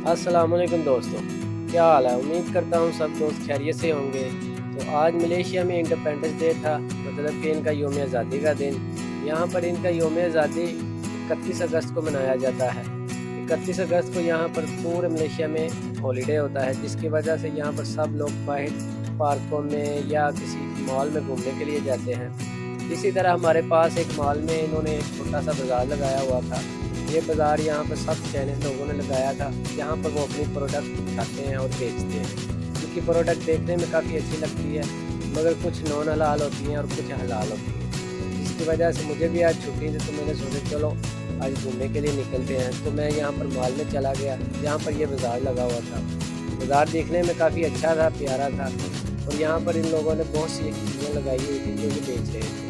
अस्सलाम वालेकुम दोस्तों, क्या हाल है? उम्मीद करता हूँ सब दोस्त खैरियत से होंगे। तो आज मलेशिया में इंडिपेंडेंस डे था, मतलब कि इनका यौम आज़ादी का दिन। यहाँ पर इनका यौम आज़ादी 31 अगस्त को मनाया जाता है। 31 अगस्त को यहाँ पर पूरे मलेशिया में हॉलीडे होता है, जिसकी वजह से यहाँ पर सब लोग बाहर पार्कों में या किसी मॉल में घूमने के लिए जाते हैं। इसी तरह हमारे पास एक मॉल में इन्होंने एक छोटा सा बाज़ार लगाया हुआ था। ये बाज़ार यहाँ पर सब चाइनीज़ लोगों ने लगाया था, यहाँ पर वो अपनी प्रोडक्ट उठाते हैं और बेचते हैं। क्योंकि प्रोडक्ट देखने में काफ़ी अच्छी लगती है, मगर कुछ नॉन हलाल होती हैं और कुछ हलाल होती हैं। जिसकी वजह से मुझे भी आज छुट्टी थी, तो मैंने सोचा चलो आज घूमने के लिए निकलते हैं। तो मैं यहाँ पर मॉल में चला गया, जहाँ पर ये बाज़ार लगा हुआ था। बाज़ार देखने में काफ़ी अच्छा था, प्यारा था, और यहाँ पर इन लोगों ने बहुत सी चीज़ें लगाई हुई थी जो ये बेच रहे थे,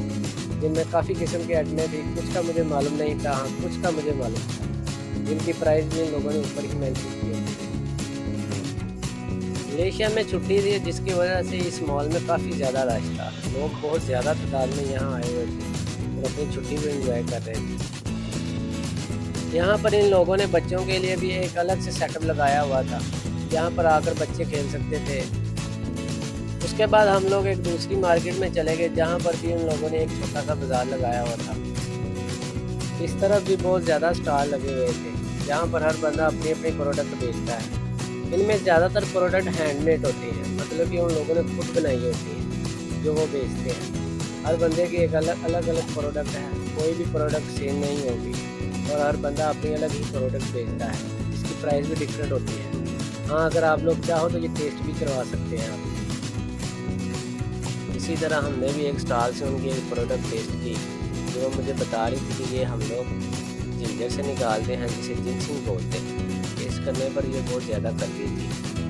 जिनमें काफ़ी किस्म की आइटमें थी। कुछ का मुझे मालूम नहीं था, हाँ कुछ का मुझे मालूम था, जिनकी प्राइस भी इन लोगों ने ऊपर ही मेंशन की होती थी। मलेशिया में छुट्टी थी, जिसकी वजह से इस मॉल में काफ़ी ज़्यादा रश था। लोग बहुत ज़्यादा तादाद में यहाँ आए हुए थे और अपनी छुट्टी को एंजॉय कर रहे थे। यहाँ पर इन लोगों ने बच्चों के लिए भी एक अलग से सेटअप लगाया हुआ था, जहाँ पर आकर बच्चे खेल सकते थे। उसके बाद हम लोग एक दूसरी मार्केट में चले गए, जहाँ पर भी उन लोगों ने एक छोटा सा बाज़ार लगाया हुआ था। इस तरफ भी बहुत ज़्यादा स्टॉल लगे हुए थे, जहाँ पर हर बंदा अपनी अपनी प्रोडक्ट बेचता है। इनमें ज़्यादातर प्रोडक्ट हैंडमेड होती हैं, मतलब कि उन लोगों ने खुद बनाई होती हैं जो वो बेचते हैं। हर बंदे की एक अलग अलग अलग प्रोडक्ट है, कोई भी प्रोडक्ट सेम नहीं होगी, और हर बंदा अपनी अलग ही प्रोडक्ट बेचता है, जिसकी प्राइस भी डिफरेंट होती है। हाँ, अगर आप लोग चाहो तो ये टेस्ट भी करवा सकते हैं आप। इसी तरह हमने भी एक स्टॉल से उनकी एक प्रोडक्ट टेस्ट की, जो मुझे बता रही थी कि ये हम लोग जिंजर से निकालते हैं, जिसे जिनसिंग बोलते हैं। टेस्ट करने पर ये बहुत ज़्यादा कर रही थी,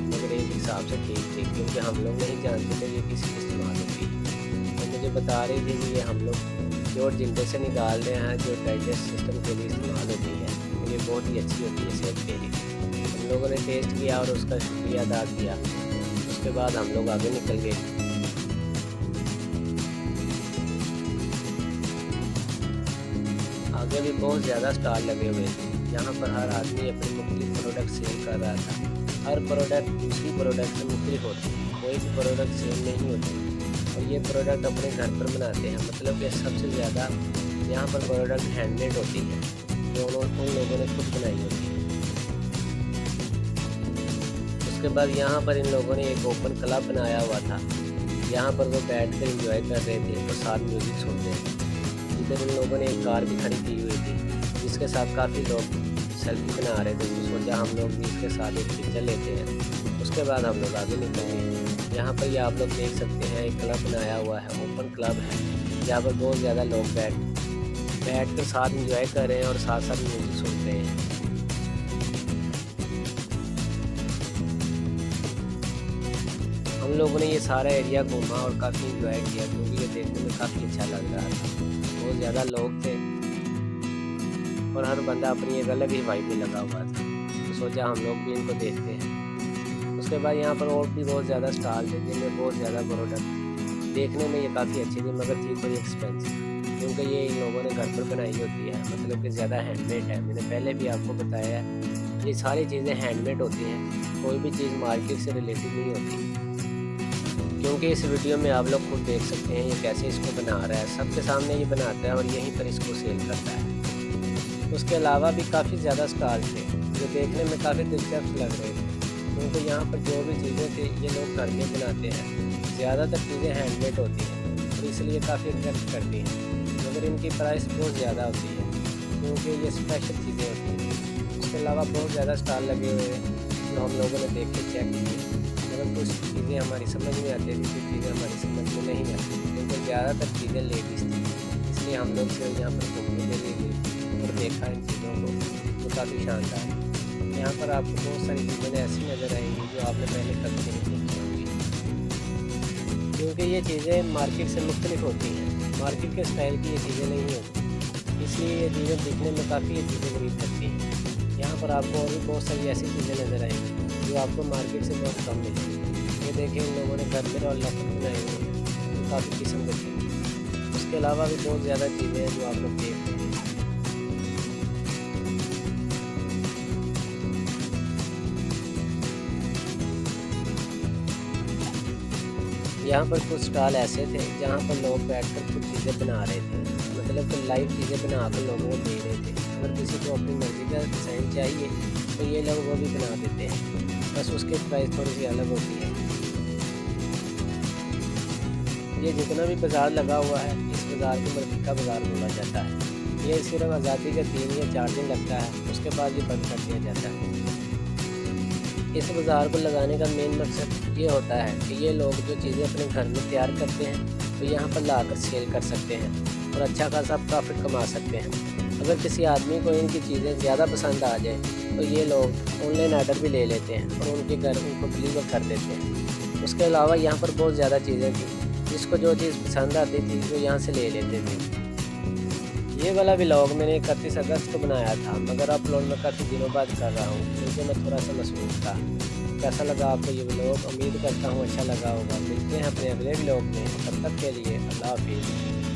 मगर एक हिसाब से ठीक थी, क्योंकि हम लोग नहीं जानते थे ये किस इस्तेमाल होती है। तो मुझे बता रही थी कि ये हम लोग प्योर जिंजर से निकालते हैं, जो डाइजेस्ट सिस्टम के लिए इस्तेमाल होती है। तो ये बहुत ही अच्छी होती है सेहत के लिए। हम लोगों ने टेस्ट किया और उसका शुक्रिया अदा किया। उसके बाद हम लोग आगे निकल गए। आगे भी बहुत ज़्यादा स्टॉल लगे हुए थे, यहाँ पर हर आदमी अपनी मुख्तलिफ प्रोडक्ट सेल कर रहा था। हर प्रोडक्ट दूसरी प्रोडक्ट से मुख्तलिफ होती है, कोई भी प्रोडक्ट सेल नहीं होती, और ये प्रोडक्ट अपने घर पर बनाते हैं। मतलब कि सबसे ज़्यादा यहाँ पर प्रोडक्ट हैंडमेड होती है, जो उन लोगों ने खुद बनाई होती है। उसके बाद यहाँ पर इन लोगों ने एक ओपन क्लब बनाया हुआ था, यहाँ पर वो बैठ कर इंजॉय कर रहे थे और साथ म्यूज़िक सुनते थे। इधर इन लोगों ने एक कार भी खड़ी की हुई थी, जिसके साथ काफ़ी लोग सेल्फी बना रहे थे। तो सोचा हम लोग भी इसके साथ एक पिक्चर लेते हैं। उसके बाद हम लोग आगे निकल गए। यहाँ पर ये आप लोग देख सकते हैं, एक क्लब बनाया हुआ है, ओपन क्लब है, जहाँ पर बहुत ज़्यादा लोग बैठ कर साथ इंजॉय कर रहे हैं और साथ साथ म्यूज़िक सुन रहे हैं। हम लोगों ने ये सारा एरिया घूमा और काफ़ी इंजॉय किया, क्योंकि ये देखने में काफ़ी अच्छा लग रहा था। बहुत ज़्यादा लोग थे और हर बंदा अपनी एक अलग ही वाइब में लगा हुआ था। तो सोचा हम लोग भी इनको देखते हैं। उसके बाद यहाँ पर और भी बहुत ज़्यादा स्टॉल थे, जिनमें बहुत ज़्यादा प्रोडक्ट थे। देखने में ये काफ़ी अच्छी थी, मगर थी थोड़ी एक्सपेंसिव, क्योंकि ये इन लोगों ने घर पर बनाई होती है, मतलब कि ज़्यादा हैंडमेड है। मैंने पहले भी आपको बताया है, ये सारी चीज़ें हैंडमेड होती हैं, कोई भी चीज़ मार्केट से रिलेटेड नहीं होती। क्योंकि इस वीडियो में आप लोग खुद देख सकते हैं ये कैसे इसको बना रहा है, सबके सामने ये बनाता है और यहीं पर इसको सेल करता है। उसके अलावा भी काफ़ी ज़्यादा स्टॉल थे, जो देखने में काफ़ी दिलचस्प लग रहे थे, क्योंकि यहाँ पर जो भी चीज़ें थी ये लोग घर में बनाते हैं। ज़्यादातर चीज़ें हैंडमेड होती हैं और इसलिए काफ़ी अट्रैक्ट करती हैं, मगर इनकी प्राइस बहुत ज़्यादा होती है, क्योंकि ये स्पेशल चीज़ें होती हैं। उसके अलावा बहुत ज़्यादा स्टॉल लगे हुए हैं, जो हम लोगों ने देख के चेक किए, मगर कुछ चीज़ें हमारी समझ में आती थी, कुछ चीज़ें हमारी समझ में नहीं आती, क्योंकि ज़्यादातर चीज़ें लेडीज़ थी। इसलिए हम लोग सिर्फ यहाँ पर घूमने के लिए गए और देखा इन चीज़ों को, जो काफ़ी शानदार है। यहाँ पर आपको बहुत सारी चीज़ें ऐसी नज़र आएंगी जो आपने पहले कभी नहीं देखी होंगी, क्योंकि ये चीज़ें मार्केट से मुख्तलिफ होती हैं, मार्केट के स्टाइल की ये चीज़ें नहीं होती, इसलिए ये चीज़ें दिखने में काफ़ी चीज़ें गरीब लगती हैं। यहाँ पर आपको और भी बहुत सारी ऐसी चीज़ें नज़र आएंगी जो आपको मार्केट से बहुत कम मिलेगी। ये देखिए, इन लोगों ने घर में और लकड़ बनाए हुए हैं, जो काफ़ी किस्म के चीज़ें। उसके अलावा भी बहुत ज़्यादा चीज़ें हैं जो आप लोग देख रहे हैं। यहाँ पर कुछ स्टॉल ऐसे थे जहाँ पर लोग बैठकर कुछ चीज़ें बना रहे थे, मतलब कि लाइव चीज़ें बनाकर लोगों को दे रहे थे। अगर किसी को अपनी मर्ज़ी का डिज़ाइन चाहिए तो ये लोग वो भी बना देते हैं, बस उसकी प्राइस थोड़ी सी अलग होती है। ये जितना भी बाज़ार लगा हुआ है, इस बाज़ार को मरफी का बाज़ार बोला जाता है। ये सिर्फ आज़ादी के 3 या 4 दिन लगता है, उसके बाद ये बंद कर दिया जाता है। इस बाज़ार को लगाने का मेन मकसद ये होता है कि ये लोग जो चीज़ें अपने घर में तैयार करते हैं तो यहाँ पर लाकर सेल कर सकते हैं और अच्छा खासा प्रॉफिट कमा सकते हैं। अगर किसी आदमी को इनकी चीज़ें ज़्यादा पसंद आ जाए तो ये लोग ऑनलाइन आर्डर भी ले लेते हैं और उनके घर उनको डिलीवर कर देते हैं। उसके अलावा यहाँ पर बहुत ज़्यादा चीज़ें थी, जिसको जो चीज़ पसंद आती थी वो यहाँ से ले लेते थे। ये वाला व्लॉग मैंने 31 अगस्त को बनाया था, मगर अपलोड मैं काफ़ी दिनों बाद कर रहा हूँ क्योंकि मैं थोड़ा सा मसरूफ़ था। कैसा लगा आपको ये व्लॉग? उम्मीद करता हूँ अच्छा लगा होगा। मिलते हैं अपने अगले व्लॉग में, तब तक के लिए अल्लाह हाफ़िज़।